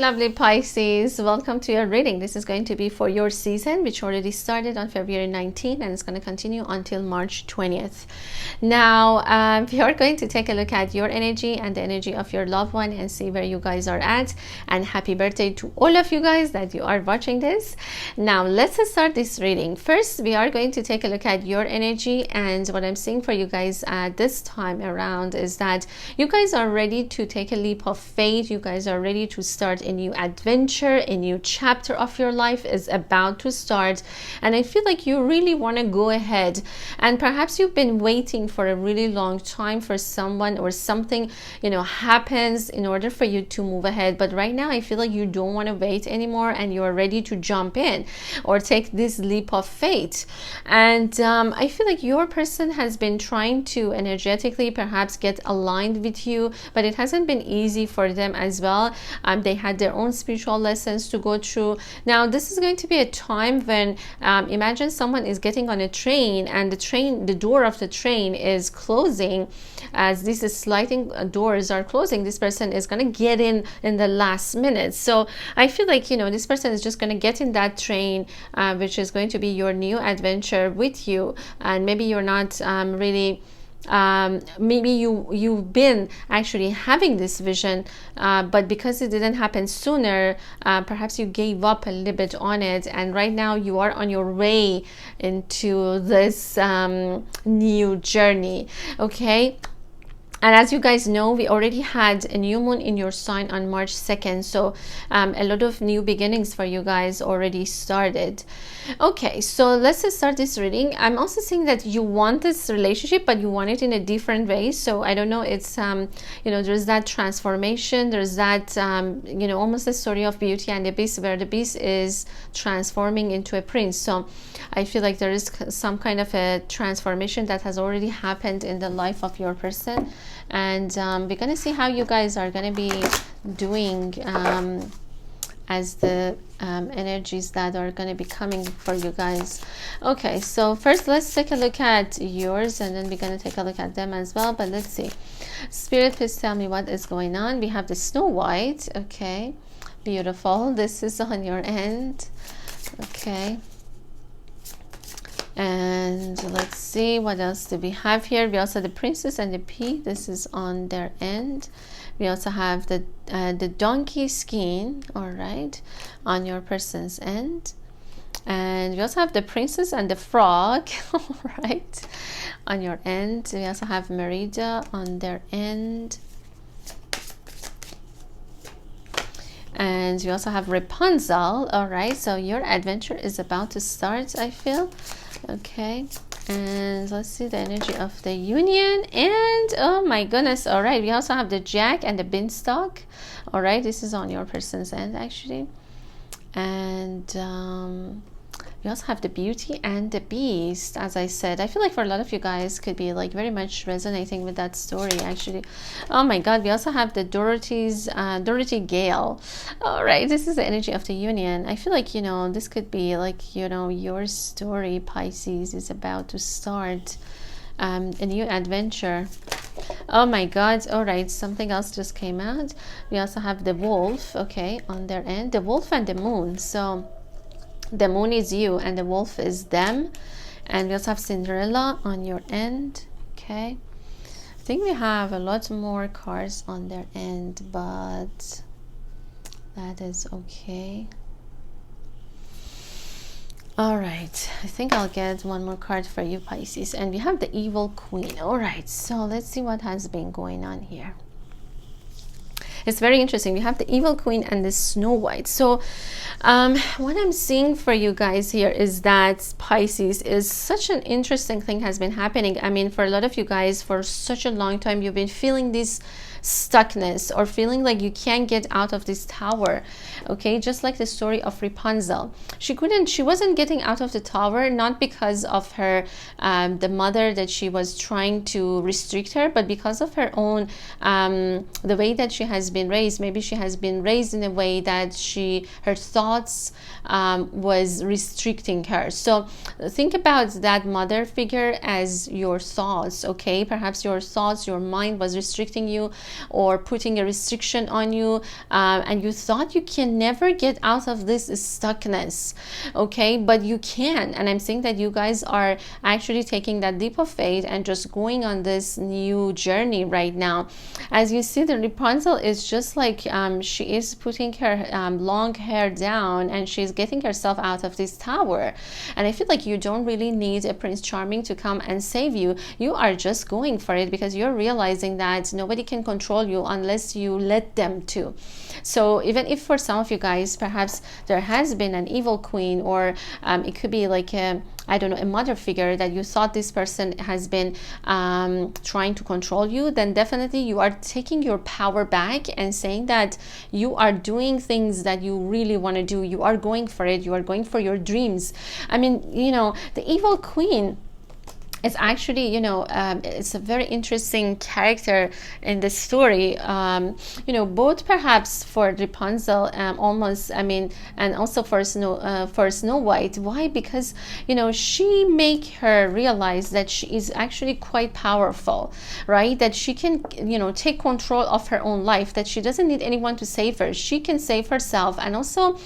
lovely Pisces, welcome to your reading. This is going to be for your season, which already started on February 19th and it's going to continue until March 20th. Now we are going to take a look at your energy and the energy of your loved one and see where you guys are at. And happy birthday to all of you guys that you are watching this. Now let's start this reading. First, we are going to take a look at your energy, and what I'm seeing for you guys at this time around is that you guys are ready to take a leap of faith. You guys are ready to start a new adventure. A new chapter of your life is about to start, and I feel like you really want to go ahead, and perhaps you've been waiting for a really long time for someone or something, you know, happens in order for you to move ahead. But right now I feel like you don't want to wait anymore and you're ready to jump in or take this leap of faith. And I feel like your person has been trying to energetically perhaps get aligned with you, but it hasn't been easy for them as well. They had their own spiritual lessons to go through. Now this is going to be a time when imagine someone is getting on a train and the door of the train is closing. As these sliding doors are closing, this person is going to get in the last minute. So I feel like, you know, this person is just going to get in that train, which is going to be your new adventure with you. And maybe you're not really maybe you've been actually having this vision, but because it didn't happen sooner, perhaps you gave up a little bit on it, and right now you are on your way into this new journey. Okay. And as you guys know, we already had a new moon in your sign on March 2nd. So a lot of new beginnings for you guys already started. Okay, so let's just start this reading. I'm also seeing that you want this relationship, but you want it in a different way. So I don't know, it's, you know, there's that transformation. There's that, you know, almost the story of Beauty and the Beast, where the beast is transforming into a prince. So I feel like there is some kind of a transformation that has already happened in the life of your person. And we're going to see how you guys are going to be doing as the energies that are going to be coming for you guys. Okay, so first let's take a look at yours, and then we're going to take a look at them as well. But let's see. Spirit, please tell me what is going on. We have the Snow White. Okay, beautiful. This is on your end. Okay. And let's see, what else do we have here? We also have the Princess and the Pea. This is on their end. We also have the donkey skin, all right, on your person's end. And we also have the Princess and the Frog, all right, on your end. We also have Merida on their end. And you also have Rapunzel. All right, so your adventure is about to start, I feel. Okay, and let's see the energy of the Union. And oh my goodness, all right, we also have the Jack and the Beanstalk. All right, this is on your person's end actually. And we also have the Beauty and the Beast. As I said, I feel like for a lot of you guys could be like very much resonating with that story actually. Oh my god, we also have the Dorothy Gale. All right, this is the energy of the Union. I feel like, you know, this could be like, you know, your story, Pisces, is about to start a new adventure. Oh my god, all right, something else just came out. We also have the Wolf, okay, on their end. The Wolf and the Moon. So the moon is you and the wolf is them. And we also have Cinderella on your end. Okay, I think we have a lot more cards on their end, but that is okay. All right, I think I'll get one more card for you, Pisces. And we have the Evil Queen. All right, so let's see what has been going on here. It's very interesting. We have the Evil Queen and the Snow White. So what I'm seeing for you guys here is that Pisces is such an interesting thing has been happening. I mean, for a lot of you guys, for such a long time, you've been feeling this stuckness or feeling like you can't get out of this tower. Okay, just like the story of Rapunzel, she wasn't getting out of the tower, not because of her the mother that she was trying to restrict her, but because of her own the way that she has been raised. Maybe she has been raised in a way that her thoughts was restricting her. So think about that mother figure as your thoughts. Okay, perhaps your thoughts, your mind was restricting you, or putting a restriction on you, and you thought you can never get out of this stuckness. Okay, but you can. And I'm saying that you guys are actually taking that leap of faith and just going on this new journey right now. As you see, the Rapunzel is just like she is putting her long hair down, and she's getting herself out of this tower. And I feel like you don't really need a Prince Charming to come and save you. You are just going for it because you're realizing that nobody can control you unless you let them to. So even if for some of you guys perhaps there has been an evil queen, or it could be like a, I don't know, a mother figure that you thought this person has been trying to control you, then definitely you are taking your power back and saying that you are doing things that you really want to do. You are going for it. You are going for your dreams. I mean, you know, the evil queen, it's actually, you know, it's a very interesting character in the story. You know, both perhaps for Rapunzel, almost, I mean, and also for Snow White. Why? Because, you know, she make her realize that she is actually quite powerful, right? That she can, you know, take control of her own life. That she doesn't need anyone to save her. She can save herself. And also,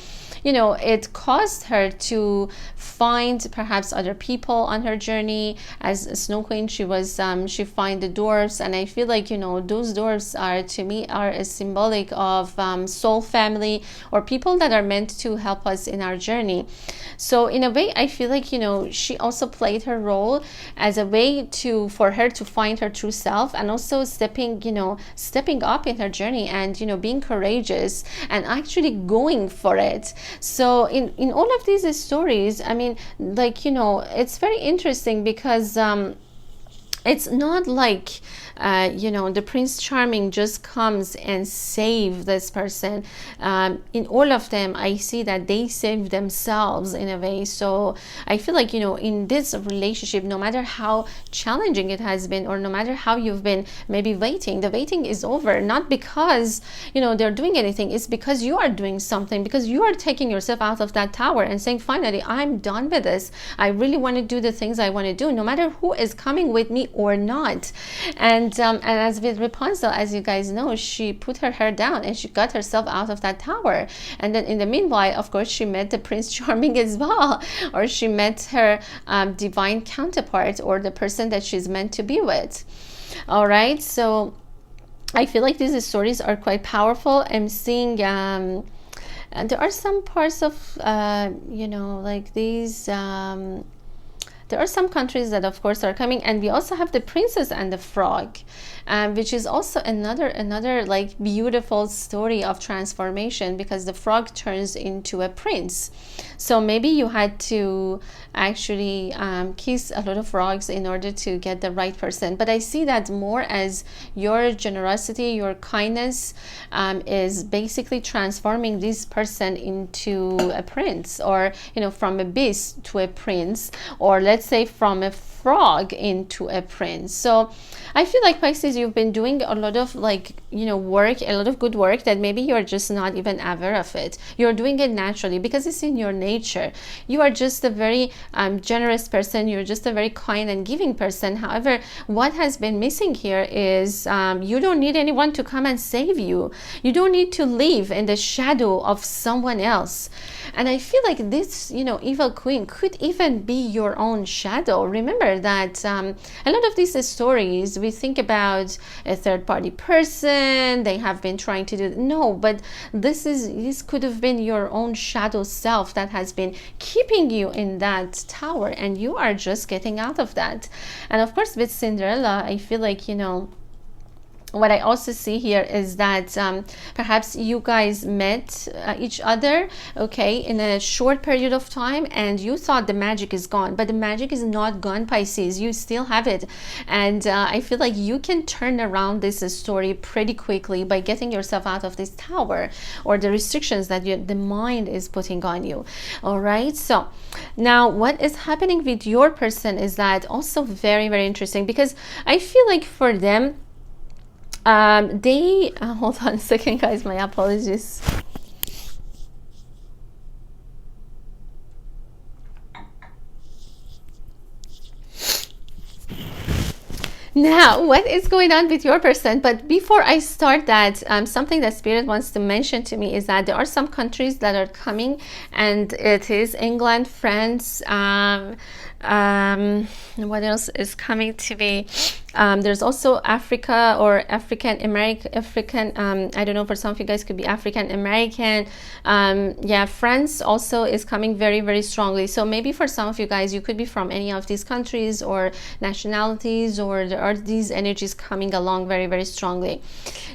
you know, it caused her to find perhaps other people on her journey. As a Snow Queen, she was she find the dwarves, and I feel like, you know, those dwarves are, to me, are a symbolic of soul family, or people that are meant to help us in our journey. So in a way, I feel like, you know, she also played her role as a way to, for her to find her true self, and also stepping up in her journey, and, you know, being courageous and actually going for it. So in all of these stories, I mean, like, you know, it's very interesting because it's not like you know, the Prince Charming just comes and save this person. In all of them, I see that they save themselves in a way. So I feel like, you know, in this relationship, no matter how challenging it has been, or no matter how you've been maybe waiting, the waiting is over. Not because, you know, they're doing anything. It's because you are doing something, because you are taking yourself out of that tower and saying, finally, I'm done with this. I really want to do the things I want to do, no matter who is coming with me or not. And as with Rapunzel, as you guys know, she put her hair down and she got herself out of that tower. And then in the meanwhile, of course, she met the Prince Charming as well, or she met her divine counterpart, or the person that she's meant to be with. All right, so I feel like these stories are quite powerful. I'm seeing and there are some parts of you know, like these there are some countries that of course are coming, and we also have the Princess and the Frog, which is also another like beautiful story of transformation, because the frog turns into a prince. So maybe you had to actually kiss a lot of frogs in order to get the right person. But I see that more as your generosity, your kindness is basically transforming this person into a prince, or, you know, from a beast to a prince, or let's say from a frog into a prince. So I feel like, Pisces, you've been doing a lot of, like, you know, work, a lot of good work that maybe you're just not even aware of it. You're doing it naturally because it's in your nature. You are just a very generous person. You're just a very kind and giving person. However, what has been missing here is you don't need anyone to come and save you. You don't need to live in the shadow of someone else. And I feel like this, you know, evil queen could even be your own shadow. Remember that a lot of these stories, we think about a third-party person, they have been trying to do, no, but this could have been your own shadow self that has been keeping you in that tower, and you are just getting out of that. And of course, with Cinderella, I feel like, you know, what I also see here is that perhaps you guys met each other, okay, in a short period of time, and you thought the magic is gone, but the magic is not gone, Pisces. You still have it. And I feel like you can turn around this story pretty quickly by getting yourself out of this tower, or the restrictions that the mind is putting on you. All right, so now what is happening with your person is that also very, very interesting, because I feel like for them, they hold on a second, guys, my apologies. Now, what is going on with your person? But before I start that, something that Spirit wants to mention to me is that there are some countries that are coming, and it is England, France, what else is coming to be? There's also Africa or African American, I don't know, for some of you guys could be African American. Yeah, France also is coming very, very strongly. So maybe for some of you guys, you could be from any of these countries or nationalities, or there are these energies coming along very, very strongly.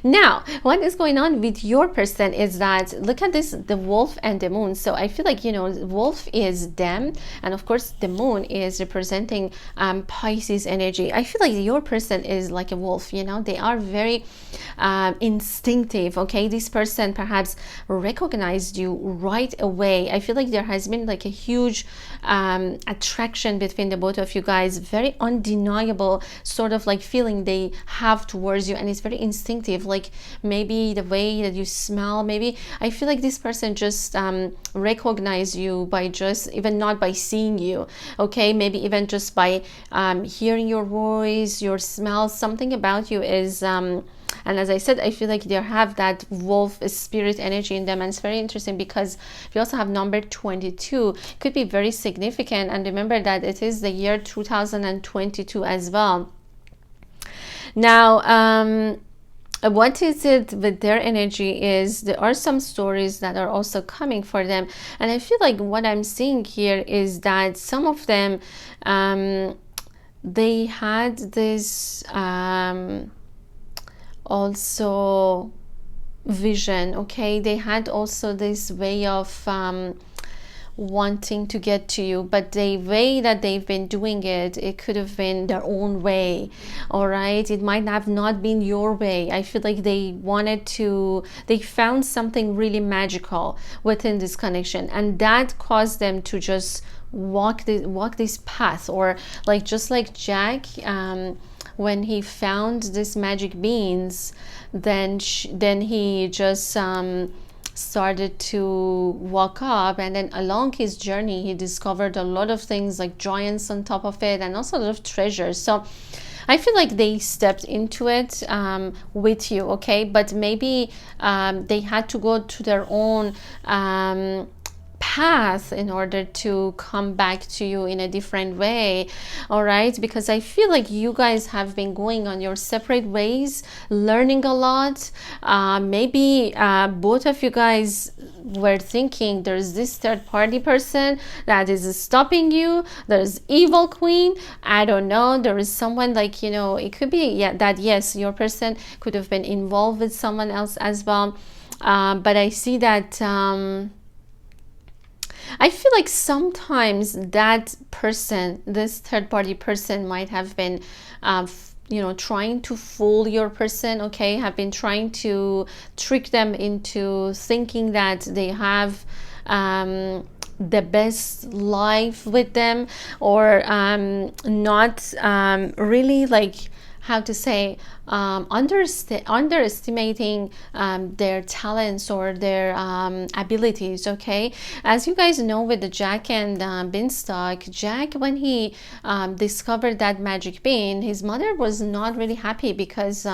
Now, what is going on with your person is that, look at this, the wolf and the moon. So I feel like, you know, wolf is them, and of course the moon is representing Pisces energy. I feel like your person is like a wolf, you know, they are very instinctive. Okay, this person perhaps recognized you right away. I feel like there has been like a huge attraction between the both of you guys, very undeniable sort of like feeling they have towards you, and it's very instinctive. Like maybe the way that you smell, maybe I feel like this person just recognize you by just even not by seeing you, okay, maybe even just by hearing your voice, your smell, something about you is and as I said, I feel like they have that wolf spirit energy in them. And it's very interesting because we also have number 22, could be very significant. And remember that it is the year 2022 as well. Now, what is it with their energy is there are some stories that are also coming for them. And I feel like what I'm seeing here is that some of them, they had this also vision, okay, they had also this way of wanting to get to you, but the way that they've been doing it, it could have been their own way. All right, it might have not been your way. I feel like they wanted to, they found something really magical within this connection, and that caused them to just walk this path. Or like just like Jack, when he found this magic beans, then he just started to walk up, and then along his journey he discovered a lot of things like giants on top of it, and also a lot of treasures. So I feel like they stepped into it with you, okay, but maybe they had to go to their own path in order to come back to you in a different way. All right, because I feel like you guys have been going on your separate ways, learning a lot. Maybe both of you guys were thinking there's this third party person that is stopping you, there's evil queen, I don't know, there is someone like, you know, it could be, yeah, that yes, your person could have been involved with someone else as well. But I see that I feel like sometimes that person, this third party person, might have been you know, trying to fool your person, okay, have been trying to trick them into thinking that they have the best life with them, or not really, like, how to say, underestimating their talents or their abilities, okay. As you guys know, with the Jack and Beanstalk, Jack, when he discovered that magic bean, his mother was not really happy because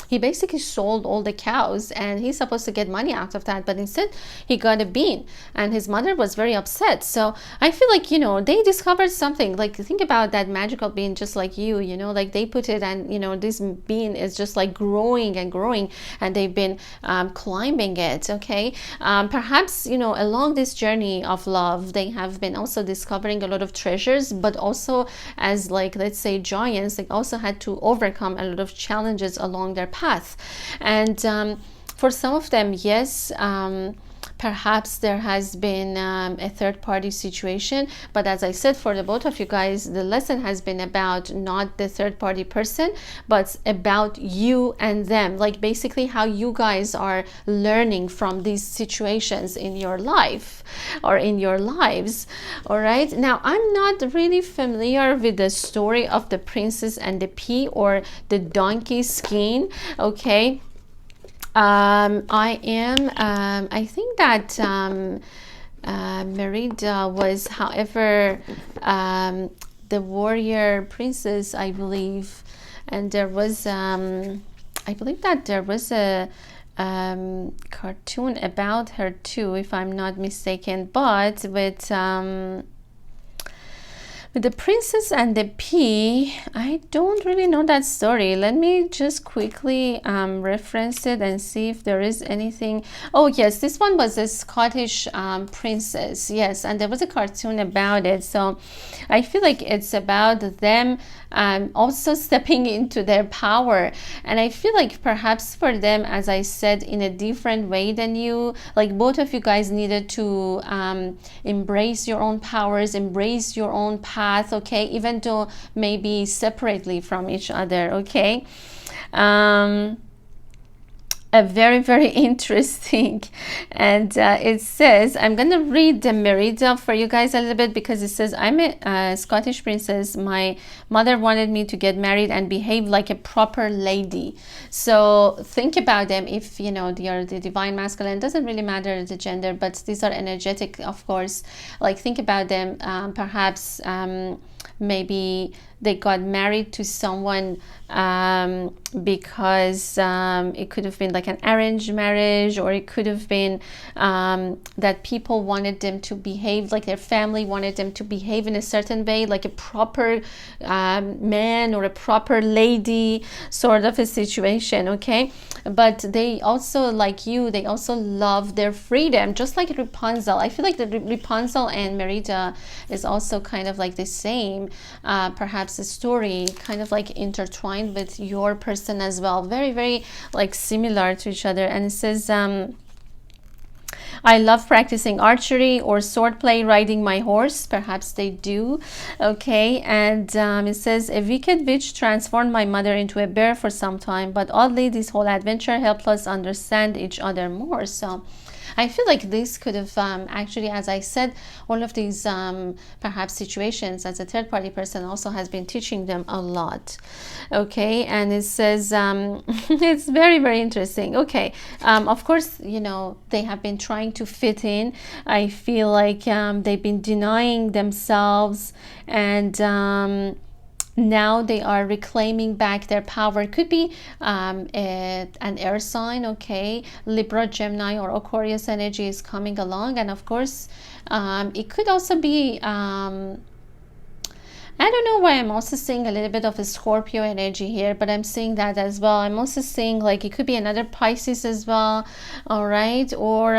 he basically sold all the cows and he's supposed to get money out of that, but instead he got a bean, and his mother was very upset. So I feel like, you know, they discovered something. Like, think about that magical bean, just like you know, like they put it, and you know, this bean is just like growing and growing, and they've been climbing it, okay. Perhaps, you know, along this journey of love, they have been also discovering a lot of treasures, but also as, like, let's say giants, they also had to overcome a lot of challenges along their path. And for some of them, yes, perhaps there has been a third-party situation, but as I said, for the both of you guys, the lesson has been about not the third-party person, but about you and them, like basically how you guys are learning from these situations in your life or in your lives. All right, now I'm not really familiar with the story of the princess and the pea or the donkey skin, okay. I think that Merida was, however, the warrior princess, I believe. and there was I believe that there was a cartoon about her too, if I'm not mistaken, but with the princess and the pea, I don't really know that story. Let me just quickly reference it and see if there is anything. Oh yes, this one was a Scottish princess. Yes, and there was a cartoon about it. So I feel like it's about them also stepping into their power. And I feel like perhaps for them, as I said, in a different way than you, like both of you guys needed to embrace your own powers, embrace your own path, okay, even though maybe separately from each other, okay. A very interesting, and it says, I'm gonna read the Merida for you guys a little bit, because it says, I'm a Scottish princess. My mother wanted me to get married and behave like a proper lady. So think about them. If you know you're the divine masculine, doesn't really matter the gender, but these are energetic, of course. Like think about them, perhaps maybe they got married to someone because it could have been like an arranged marriage, or it could have been that people wanted them to behave, like their family wanted them to behave in a certain way, like a proper man or a proper lady sort of a situation, okay. But they also, like you, they also love their freedom, just like Rapunzel. I feel like the Rapunzel and Merida is also kind of like the same, perhaps a story kind of like intertwined with your person as well, very like similar to each other. And it says, I love practicing archery or swordplay, riding my horse. Perhaps they do, okay. And it says, a wicked witch transformed my mother into a bear for some time, but oddly this whole adventure helped us understand each other more. So I feel like this could have actually, as I said, all of these perhaps situations, as a third party person also has been teaching them a lot, okay. And it says, it's very interesting, okay. Of course, you know, they have been trying to fit in. I feel like they've been denying themselves, and now they are reclaiming back their power. It could be an air sign, okay. Libra, Gemini, or Aquarius energy is coming along. And of course, it could also be I don't know why I'm also seeing a little bit of a Scorpio energy here, but I'm seeing that as well. I'm also seeing like it could be another Pisces as well, all right, or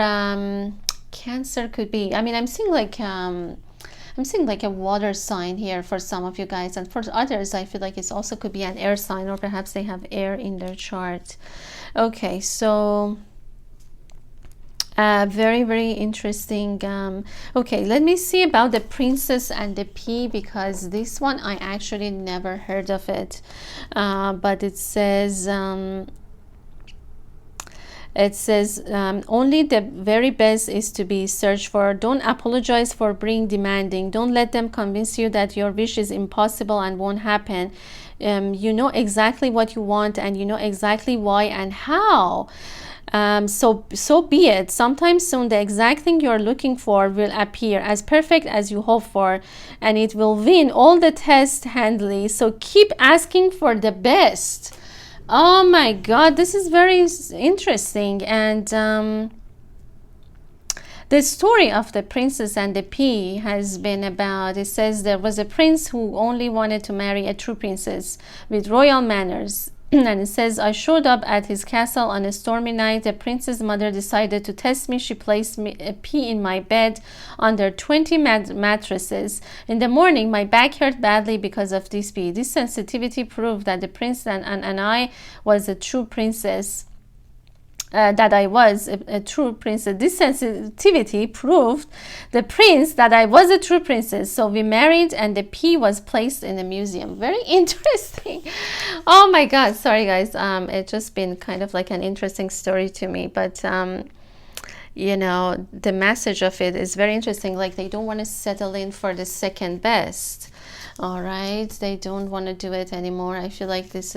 Cancer could be. I mean, I'm seeing like a water sign here for some of you guys, and for others I feel like it's also could be an air sign, or perhaps they have air in their chart, okay. So very interesting. Okay, let me see about the princess and the pea, because this one I actually never heard of it, but it says only the very best is to be searched for. Don't apologize for being demanding. Don't let them convince you that your wish is impossible and won't happen. You know exactly what you want, and you know exactly why and how. So be it. Sometime soon the exact thing you're looking for will appear as perfect as you hope for, and it will win all the tests handily. So keep asking for the best. Oh my god, this is very interesting. And the story of the princess and the pea has been about, it says there was a prince who only wanted to marry a true princess with royal manners. And it says, I showed up at his castle on a stormy night. The prince's mother decided to test me. She placed a pea in my bed under 20 mattresses. In the morning, my back hurt badly because of this pea. This sensitivity proved that the prince and I was a true princess. That I was a true princess. This sensitivity proved the prince that I was a true princess. So we married, and the pea was placed in a museum. Very interesting. Oh my god, sorry guys, it's just been kind of like an interesting story to me, but you know, the message of it is very interesting. Like, they don't want to settle in for the second best, all right. They don't want to do it anymore. I feel like this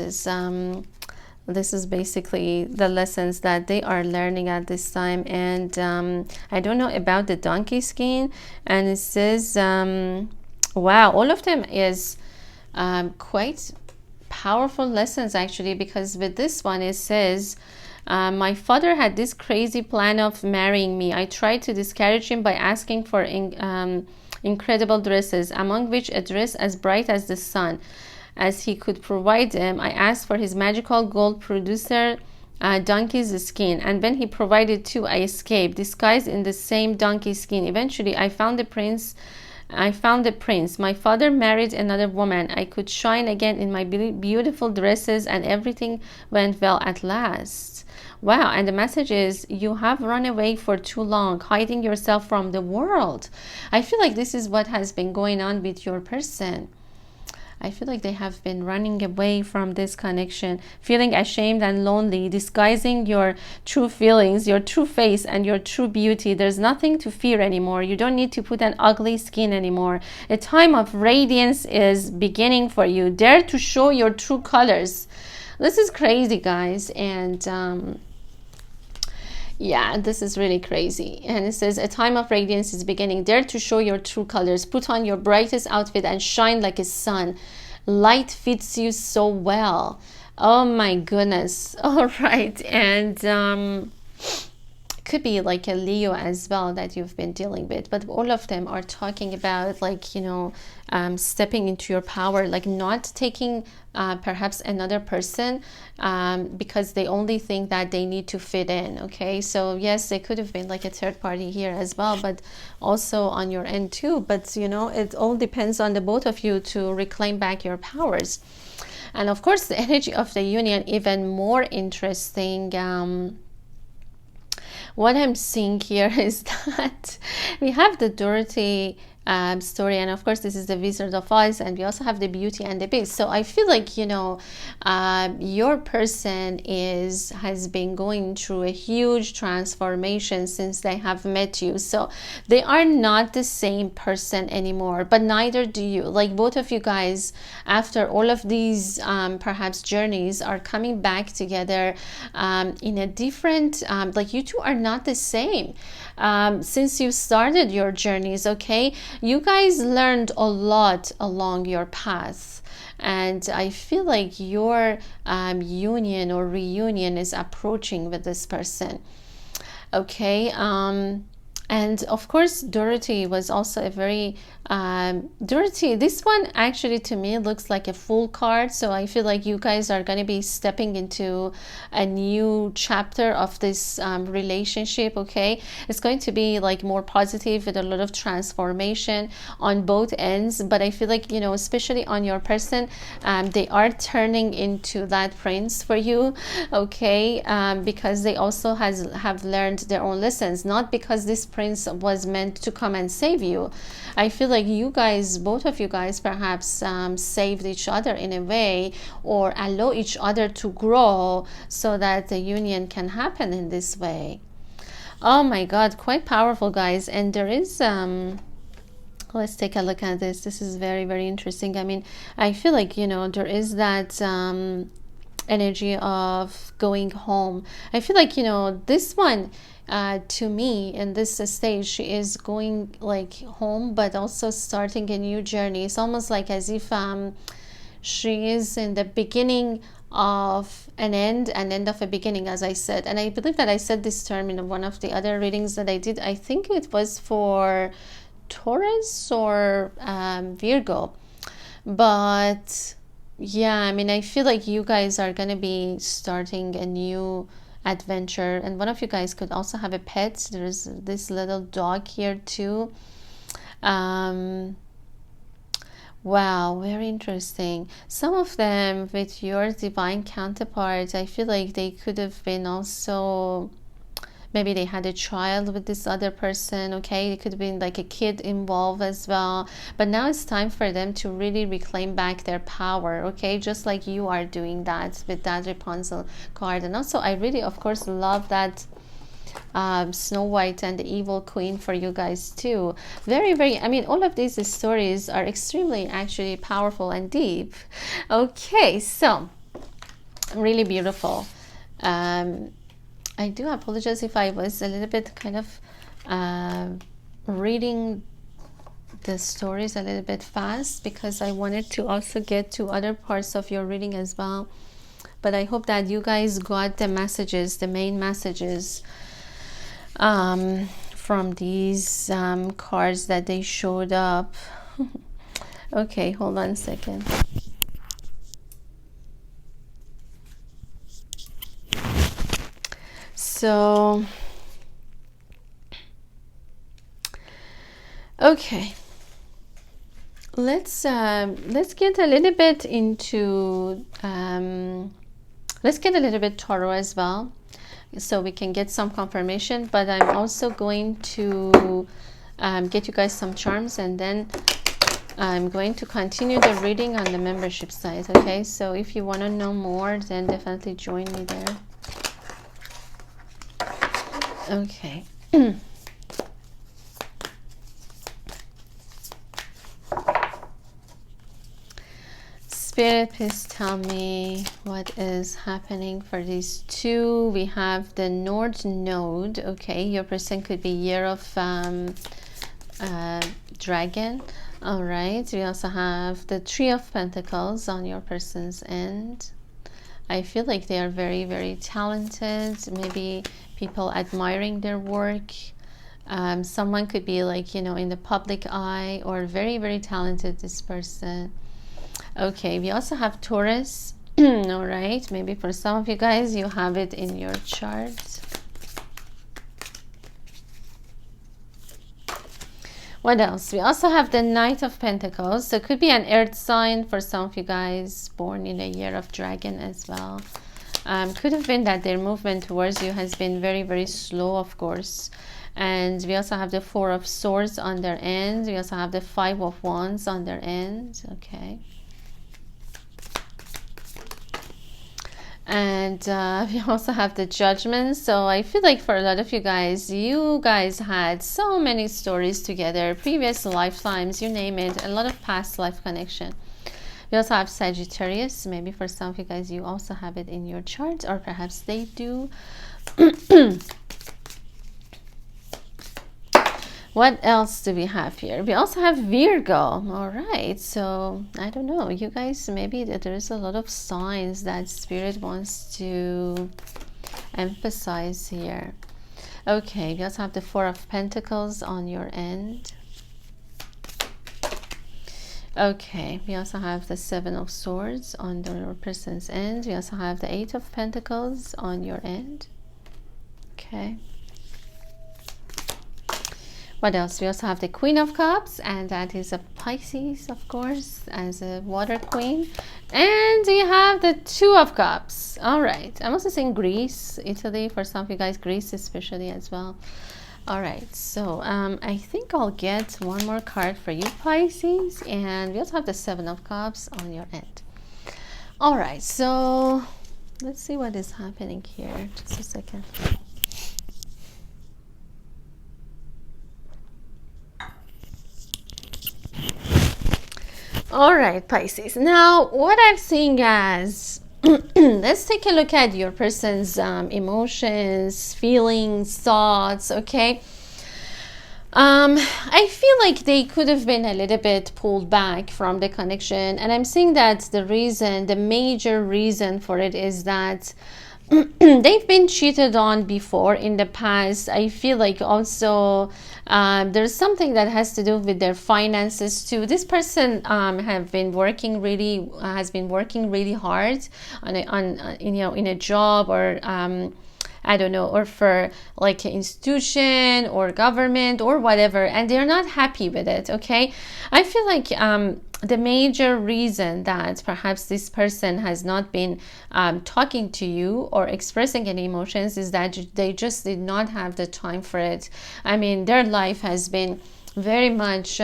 is basically the lessons that they are learning at this time. And I don't know about the donkey skin, and it says wow, all of them is quite powerful lessons actually, because with this one it says, my father had this crazy plan of marrying me. I tried to discourage him by asking for incredible dresses, among which a dress as bright as the sun, as he could provide them. I asked for his magical gold producer donkey's skin, and when he provided two, I escaped, disguised in the same donkey skin. Eventually, I found the prince. My father married another woman. I could shine again in my beautiful dresses, and everything went well at last. Wow, and the message is, you have run away for too long, hiding yourself from the world. I feel like this is what has been going on with your person. I feel like they have been running away from this connection, feeling ashamed and lonely, disguising your true feelings, your true face, and your true beauty. There's nothing to fear anymore. You don't need to put an ugly skin anymore. A time of radiance is beginning for you. Dare to show your true colors. This is crazy, guys. And yeah, this is really crazy. And it says, a time of radiance is beginning. Dare to show your true colors. Put on your brightest outfit and shine like a sun. Light fits you so well. Oh my goodness. All right. And could be like a Leo as well that you've been dealing with, but all of them are talking about, like, you know, stepping into your power, like not taking perhaps another person because they only think that they need to fit in. Okay, so yes, they could have been like a third party here as well, but also on your end too. But you know, it all depends on the both of you to reclaim back your powers. And of course, the energy of the union, even more interesting. What I'm seeing here is that we have the Dorothy story, and of course this is the Wizard of Oz, and we also have the Beauty and the Beast. So I feel like, you know, your person has been going through a huge transformation since they have met you. So they are not the same person anymore, but neither do you. Like both of you guys, after all of these perhaps journeys, are coming back together in a different, like you two are not the same. Since you started your journeys, okay, you guys learned a lot along your path, and I feel like your union or reunion is approaching with this person. Okay, and of course Dorothy was also a very Dorothy, this one actually to me looks like a full card. So I feel like you guys are going to be stepping into a new chapter of this relationship. Okay, it's going to be like more positive with a lot of transformation on both ends, but I feel like, you know, especially on your person, they are turning into that prince for you. Okay, because they also have learned their own lessons, not because this prince was meant to come and save you. I feel like you guys, both of you guys, perhaps saved each other in a way, or allow each other to grow so that the union can happen in this way. Oh my God, quite powerful, guys. And there is let's take a look at this. This is very, very interesting. I mean, I feel like, you know, there is that energy of going home. I feel like, you know, this one to me in this stage, she is going like home, but also starting a new journey. It's almost like as if she is in the beginning of an end and end of a beginning, as I said. And I believe that I said this term in one of the other readings that I did. I think it was for Taurus or Virgo. But yeah, I mean, I feel like you guys are going to be starting a new adventure, and one of you guys could also have a pet. There's this little dog here too. Wow, very interesting. Some of them with your divine counterpart, I feel like they could have been also, maybe they had a child with this other person. Okay, it could have been like a kid involved as well, but now it's time for them to really reclaim back their power. Okay, just like you are doing that with that Rapunzel card. And also I really, of course, love that Snow White and the Evil Queen for you guys too. Very, very, I mean, all of these stories are extremely actually powerful and deep. Okay, so really beautiful. I do apologize if I was a little bit kind of reading the stories a little bit fast because I wanted to also get to other parts of your reading as well. But I hope that you guys got the messages, the main messages from these cards that they showed up. Okay, hold on a second. So, okay, let's get a little bit into let's get a little bit tarot as well, so we can get some confirmation. But I'm also going to get you guys some charms, and then I'm going to continue the reading on the membership site. Okay, so if you want to know more, then definitely join me there. Okay. Spirit, please tell me what is happening for these two. We have the North Node. Okay, your person could be year of dragon. All right, we also have the Three of Pentacles on your person's end. I feel like they are very, very talented. Maybe people admiring their work. Someone could be like, you know, in the public eye, or very, very talented, this person. Okay, we also have Taurus. All right, maybe for some of you guys, you have it in your chart. What else? We also have the Knight of Pentacles. So it could be an earth sign for some of you guys born in a year of dragon as well. Could have been that their movement towards you has been very, very slow, of course. And we also have the Four of Swords on their end. We also have the Five of Wands on their end. Okay. And we also have the Judgment. So I feel like for a lot of you guys had so many stories together, previous lifetimes, you name it, a lot of past life connection. We also have Sagittarius. Maybe for some of you guys, you also have it in your chart, or perhaps they do. What else do we have here? We also have Virgo. All right, so I don't know, you guys, maybe there is a lot of signs that Spirit wants to emphasize here. Okay, we also have the Four of Pentacles on your end. Okay, we also have the Seven of Swords on your person's end. We also have the Eight of Pentacles on your end. Okay. What else? We also have the Queen of Cups, and that is a Pisces, of course, as a water queen. And we have the Two of Cups. All right. I'm also saying Greece, Italy, for some of you guys, Greece especially as well. All right. So I think I'll get one more card for you, Pisces. And we also have the Seven of Cups on your end. All right. So let's see what is happening here. Just a second. All right, Pisces. Now, what I'm seeing as, let's take a look at your person's emotions, feelings, thoughts, okay? I feel like they could have been a little bit pulled back from the connection. And I'm seeing that the major reason for it is that they've been cheated on before in the past. I feel like also there's something that has to do with their finances too. This person has been working really hard in a job, or I don't know, or for like an institution or government or whatever, and they're not happy with it. Okay, I feel like the major reason that perhaps this person has not been talking to you or expressing any emotions is that they just did not have the time for it. I mean, their life has been very much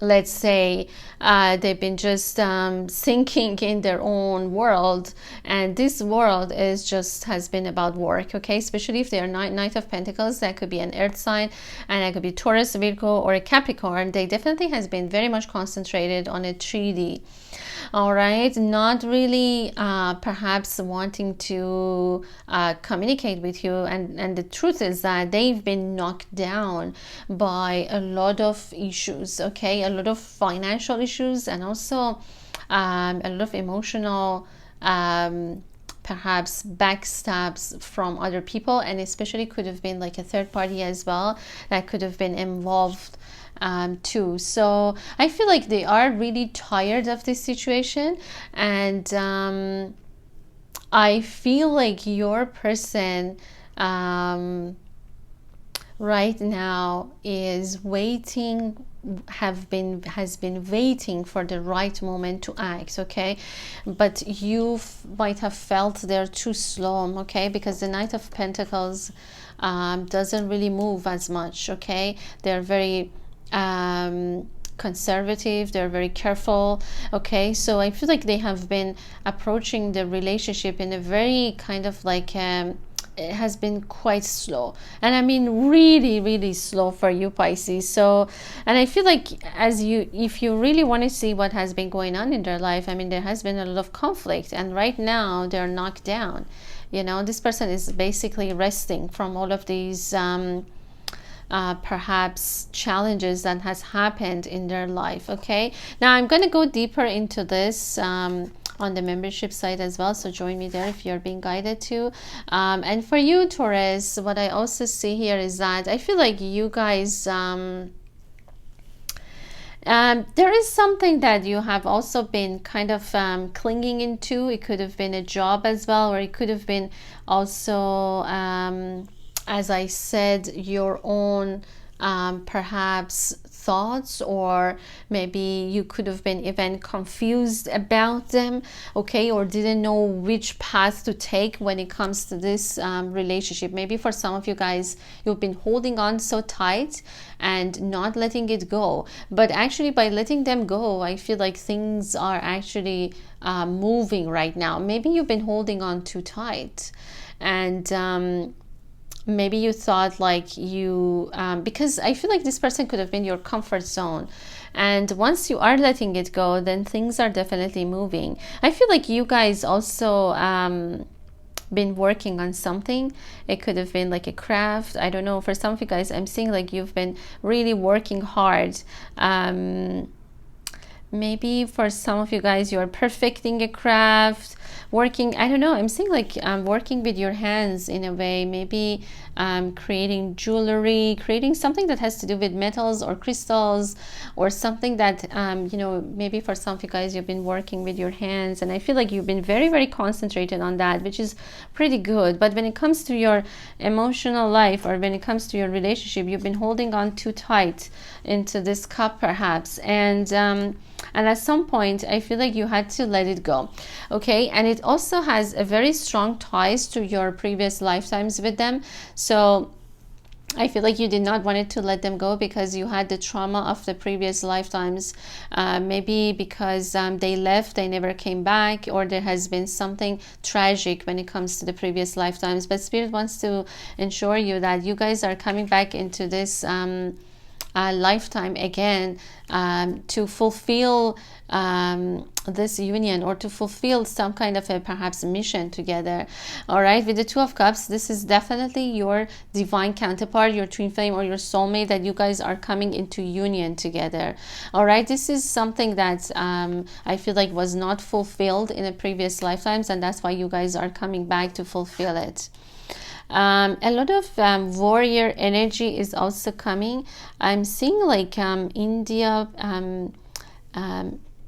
let's say they've been just sinking in their own world, and this world has been about work. Okay, especially if they are Knight of Pentacles, that could be an earth sign, and that could be Taurus, Virgo, or a Capricorn. They definitely has been very much concentrated on a 3D. All right, not really perhaps wanting to communicate with you, and the truth is that they've been knocked down by a lot of issues, okay, a lot of financial issues, and also a lot of emotional perhaps backstabs from other people, and especially could have been like a third party as well that could have been involved too. So I feel like they are really tired of this situation, and I feel like your person right now is waiting, has been waiting for the right moment to act, okay, but you might have felt they're too slow, okay, because the Knight of Pentacles doesn't really move as much, okay. They're very conservative, they're very careful, okay. So I feel like they have been approaching the relationship in a very kind of like it has been quite slow, and I mean really really slow for you, Pisces. So, and I feel like if you really want to see what has been going on in their life, I mean there has been a lot of conflict, and right now they're knocked down. You know, this person is basically resting from all of these perhaps challenges that has happened in their life, okay. Now I'm going to go deeper into this on the membership site as well, so join me there if you're being guided to. And for you, Taurus, what I also see here is that I feel like you guys there is something that you have also been kind of clinging into. It could have been a job as well, or it could have been also as I said, your own perhaps thoughts, or maybe you could have been even confused about them, okay, or didn't know which path to take when it comes to this relationship. Maybe for some of you guys, you've been holding on so tight and not letting it go, but actually by letting them go, I feel like things are actually moving right now. Maybe you've been holding on too tight, and maybe you thought like you because I feel like this person could have been your comfort zone, and once you are letting it go, then things are definitely moving. I feel like you guys also been working on something. It could have been like a craft, I don't know. For some of you guys, I'm seeing like you've been really working hard. Maybe for some of you guys, you're perfecting a craft, working, I don't know, I'm seeing like working with your hands in a way, maybe creating jewelry, creating something that has to do with metals or crystals, or something that you know, maybe for some of you guys, you've been working with your hands, and I feel like you've been very very concentrated on that, which is pretty good. But when it comes to your emotional life, or when it comes to your relationship, you've been holding on too tight into this cup perhaps, and at some point I feel like you had to let it go, okay. And it also has a very strong ties to your previous lifetimes with them. So I feel like you did not want it to let them go because you had the trauma of the previous lifetimes, maybe because they left, they never came back, or there has been something tragic when it comes to the previous lifetimes. But Spirit wants to ensure you that you guys are coming back into this lifetime again, to fulfill this union, or to fulfill some kind of a perhaps mission together. All right, with the Two of Cups, this is definitely your divine counterpart, your twin flame, or your soulmate, that you guys are coming into union together. All right, this is something that I feel like was not fulfilled in the previous lifetimes, and that's why you guys are coming back to fulfill it. A lot of warrior energy is also coming. I'm seeing like India,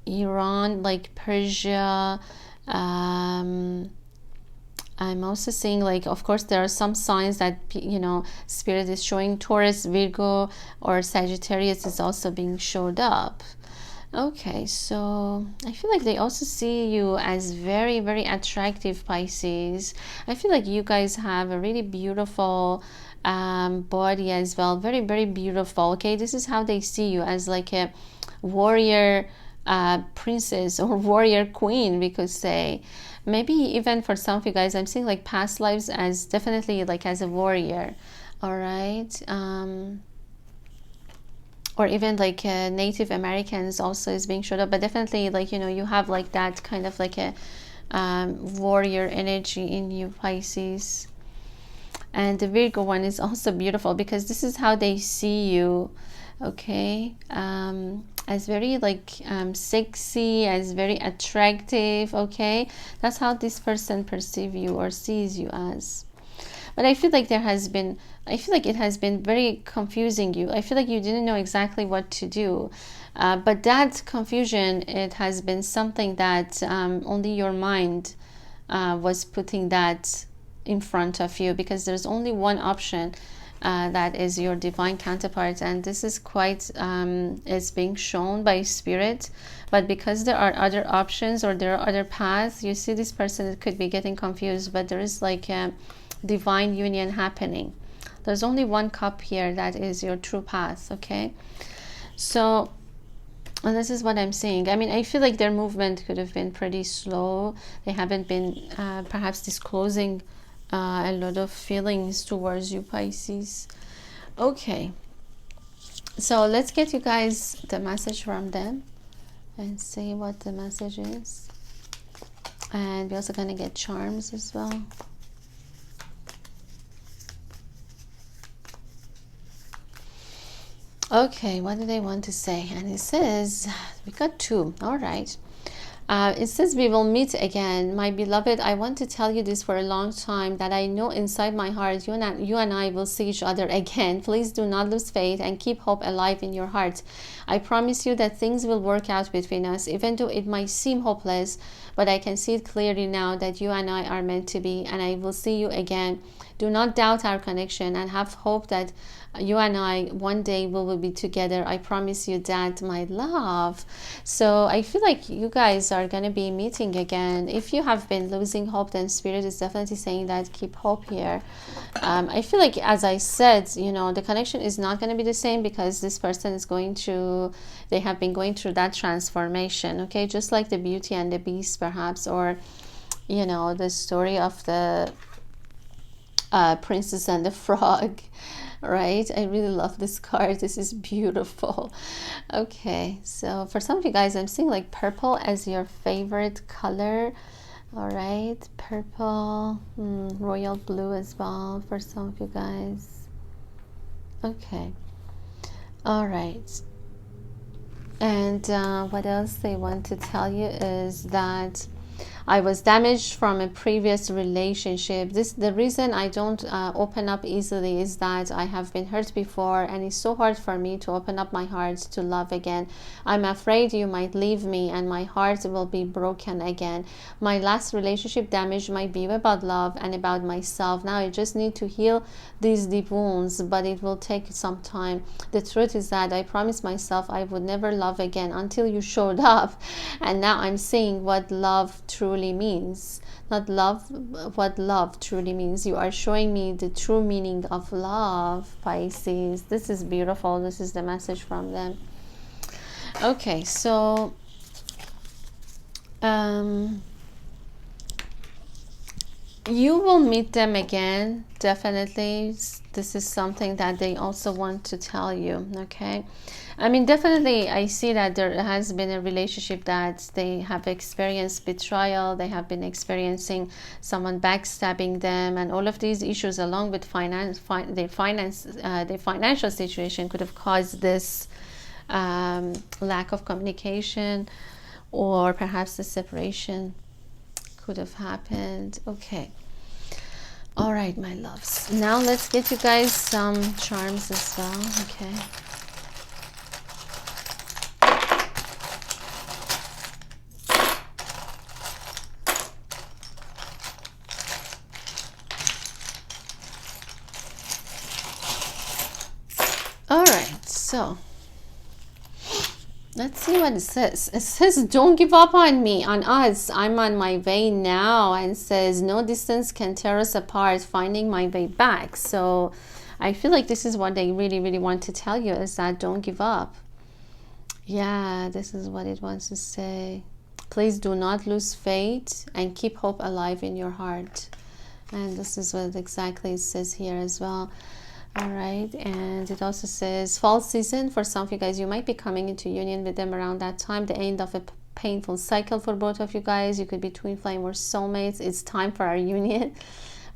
Iran, like Persia. I'm also seeing like, of course, there are some signs that, you know, Spirit is showing Taurus, Virgo, or Sagittarius is also being showed up. Okay, so I feel like they also see you as very, very attractive, Pisces. I feel like you guys have a really beautiful body as well. Very, very beautiful. Okay, this is how they see you, as like a warrior princess or warrior queen, we could say. Maybe even for some of you guys, I'm seeing like past lives as definitely like as a warrior. All right. or even like Native Americans also is being showed up, but definitely like, you know, you have like that kind of like a warrior energy in you, Pisces. And the Virgo one is also beautiful because this is how they see you, okay, as very like sexy, as very attractive, okay. That's how this person perceives you or sees you as. But I feel like I feel like it has been very confusing you. I feel like you didn't know exactly what to do. But that confusion, it has been something that only your mind was putting that in front of you, because there's only one option, that is your divine counterpart, and this is quite is being shown by spirit. But because there are other options or there are other paths, you see this person could be getting confused, but there is like a divine union happening. There's only one cup here that is your true path, okay. So, and this is what I'm saying. I mean, I feel like their movement could have been pretty slow. They haven't been perhaps disclosing a lot of feelings towards you, Pisces. Okay, so let's get you guys the message from them and see what the message is. And we're also going to get charms as well. Okay, what do they want to say? And it says, we got two. All right. It says, we will meet again. My beloved, I want to tell you this for a long time, that I know inside my heart you and I will see each other again. Please do not lose faith and keep hope alive in your heart. I promise you that things will work out between us, even though it might seem hopeless, but I can see it clearly now that you and I are meant to be, and I will see you again. Do not doubt our connection and have hope that you and I one day we will be together. I promise you that, my love. So I feel like you guys are going to be meeting again. If you have been losing hope, then Spirit is definitely saying that keep hope here. I feel like, as I said, you know, the connection is not going to be the same because this person is going through, they have been going through that transformation, okay, just like the Beauty and the Beast perhaps, or, you know, the story of the Princess and the Frog, right? I really love this card. This is beautiful. Okay, so for some of you guys, I'm seeing like purple as your favorite color. All right, purple, royal blue as well for some of you guys. Okay, all right. And what else they want to tell you is that I was damaged from a previous relationship. The reason I don't open up easily is that I have been hurt before, and it's so hard for me to open up my heart to love again. I'm afraid you might leave me and my heart will be broken again. My last relationship damaged my view about love and about myself. Now I just need to heal these deep wounds, but it will take some time. The truth is that I promised myself I would never love again until you showed up, and now I'm seeing what love truly means. Not love, what love truly means. You are showing me the true meaning of love, Pisces. This is beautiful. This is the message from them. Okay, so you will meet them again, definitely. This is something that they also want to tell you, okay? I mean, definitely I see that there has been a relationship that they have experienced betrayal, they have been experiencing someone backstabbing them, and all of these issues along with their financial situation could have caused this lack of communication, or perhaps the separation could have happened. Okay, all right, my loves, now let's get you guys some charms as well. Okay, all right, so let's see what it says. It says, don't give up on me, on us. I'm on my way now. And says, no distance can tear us apart, finding my way back. So I feel like this is what they really, really want to tell you, is that don't give up. Yeah, this is what it wants to say. Please do not lose faith and keep hope alive in your heart. And this is what exactly it says here as well. All right, and it also says fall season for some of you guys. You might be coming into union with them around that time, the end of a painful cycle for both of you guys. You could be twin flame or soulmates. It's time for our union,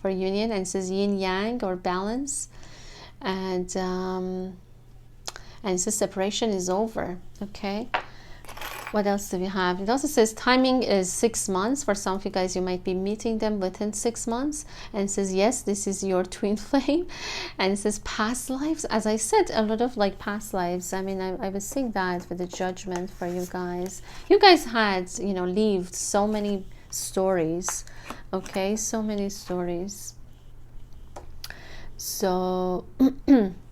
and it says yin yang or balance, and it says separation is over. Okay, what else do we have? It also says timing is 6 months. For some of you guys, you might be meeting them within 6 months. And it says, yes, this is your twin flame. And it says past lives. As I said, a lot of like past lives. I mean, I was seeing that with the judgment for you guys. You guys had, you know, lived so many stories. Okay, so many stories. So,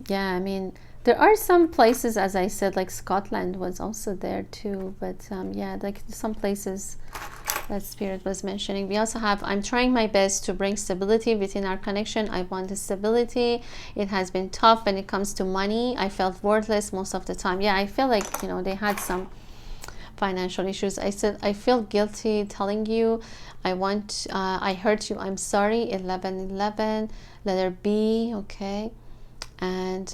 yeah, I mean, there are some places, as I said, like Scotland was also there too. But yeah, like some places that Spirit was mentioning. We also have, I'm trying my best to bring stability within our connection. I want the stability. It has been tough when it comes to money. I felt worthless most of the time. Yeah, I feel like, you know, they had some financial issues. I said, I feel guilty telling you. I hurt you. I'm sorry. 1111, letter B. Okay. And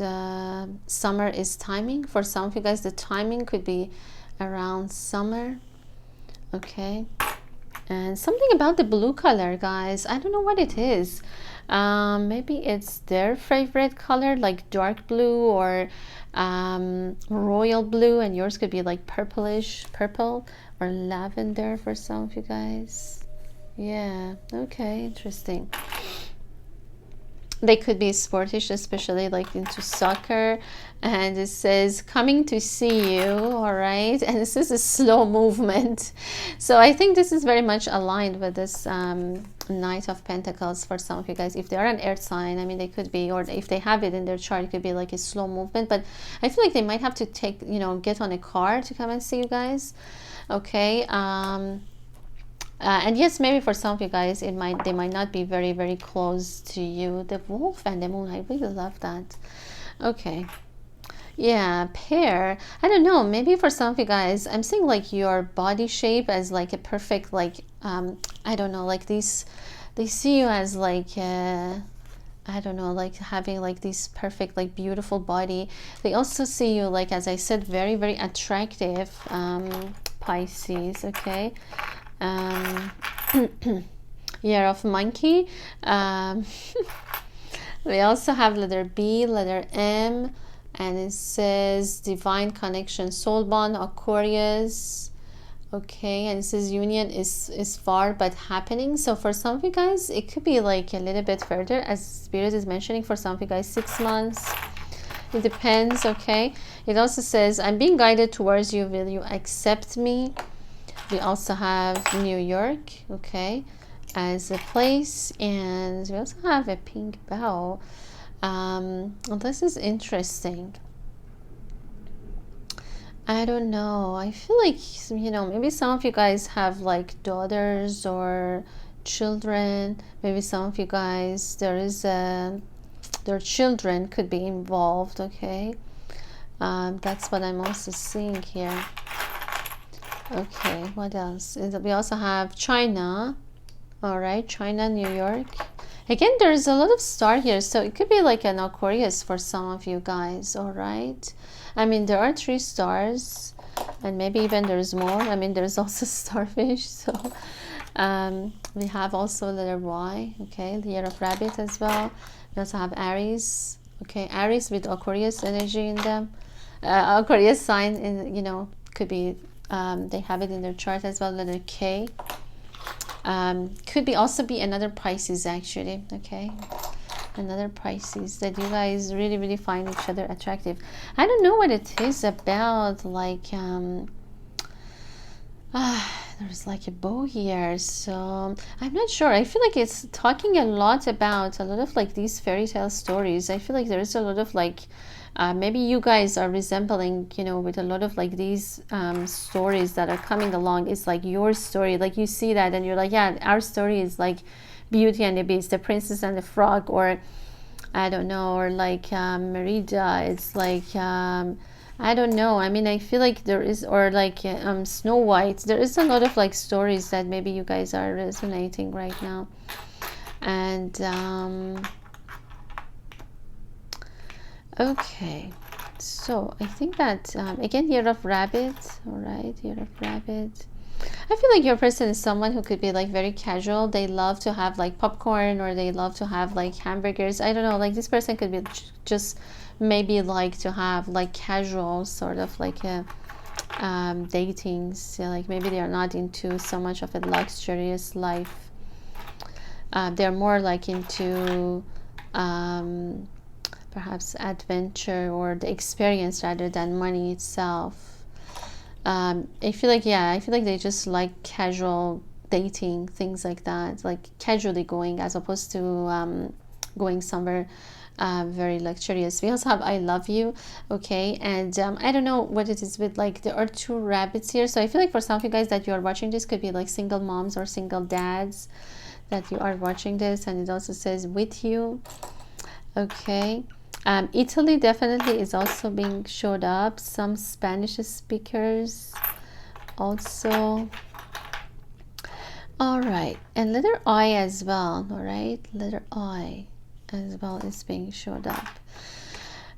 summer is timing. For some of you guys, the timing could be around summer. Okay. And something about the blue color, guys. I don't know what it is. Maybe it's their favorite color, like dark blue or royal blue, and yours could be like purplish purple or lavender for some of you guys. Yeah. Okay. Interesting. They could be sportish, especially like into soccer. And it says coming to see you. All right, and this is a slow movement. So I think this is very much aligned with this Knight of Pentacles for some of you guys. If they are an earth sign, I mean, they could be, or if they have it in their chart, it could be like a slow movement. But I feel like they might have to take, you know, get on a car to come and see you guys. Okay. And yes, maybe for some of you guys, they might not be very, very close to you. The wolf and the moon, I really love that. Okay. Yeah, pair. I don't know. Maybe for some of you guys, I'm seeing like your body shape as like a perfect, like, I don't know, like these, they see you as like, I don't know, like having like this perfect, like beautiful body. They also see you like, as I said, very, very attractive, Pisces. Okay. Year of monkey. We also have letter B, letter M, and it says divine connection, soul bond, Aquarius. Okay, and it says union is far but happening. So for some of you guys, it could be like a little bit further, as Spirit is mentioning. For some of you guys, 6 months. It depends. Okay. It also says I'm being guided towards you. Will you accept me? We also have New York, okay, as a place, and we also have a pink bell. Well, this is interesting. I don't know. I feel like, you know, maybe some of you guys have like daughters or children. Maybe some of you guys, their children could be involved, okay. That's what I'm also seeing here. Okay, what else? We also have China. All right, China, New York. Again, there's a lot of star here, so it could be like an Aquarius for some of you guys. All right. I mean, there are 3 stars, and maybe even there's more. I mean, there's also starfish. So we have also letter Y. Okay, the year of rabbit as well. We also have Aries. Okay, Aries with Aquarius energy in them. Aquarius sign in, you know, could be. They have it in their chart as well, letter K. Could be also be another Pisces, actually. Okay, another Pisces that you guys really, really find each other attractive. I don't know what it is about, like there's like a bow here, so I'm not sure. I feel like it's talking a lot about a lot of like these fairy tale stories. I feel like there is a lot of like maybe you guys are resembling, you know, with a lot of like these stories that are coming along. It's like your story, like you see that and you're like, yeah, our story is like Beauty and the Beast, the Princess and the Frog, or I don't know, or like Merida. It's like I don't know. I mean, I feel like there is, or like Snow White. There is a lot of like stories that maybe you guys are resonating right now. And Okay, so I think that again, year of rabbit. All right, year of rabbit. I feel like your person is someone who could be like very casual. They love to have like popcorn, or they love to have like hamburgers. I don't know, like this person could be just maybe like to have like casual sort of like a dating. So like maybe they are not into so much of a luxurious life. They're more like into perhaps adventure or the experience rather than money itself. I feel like, yeah, I feel like they just like casual dating, things like that, like casually going as opposed to going somewhere very luxurious. We also have I love you. Okay, and I don't know what it is with, like there are two rabbits here, so I feel like for some of you guys that you are watching this could be like single moms or single dads that you are watching this, and it also says with you. Okay, Italy definitely is also being showed up. Some Spanish speakers also. All right, and letter I as well. All right, letter I as well is being showed up.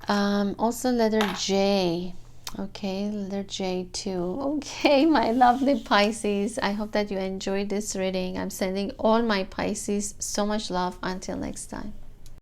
Also letter J. Okay, letter J too. Okay, my lovely Pisces, I hope that you enjoyed this reading. I'm sending all my Pisces so much love. Until next time.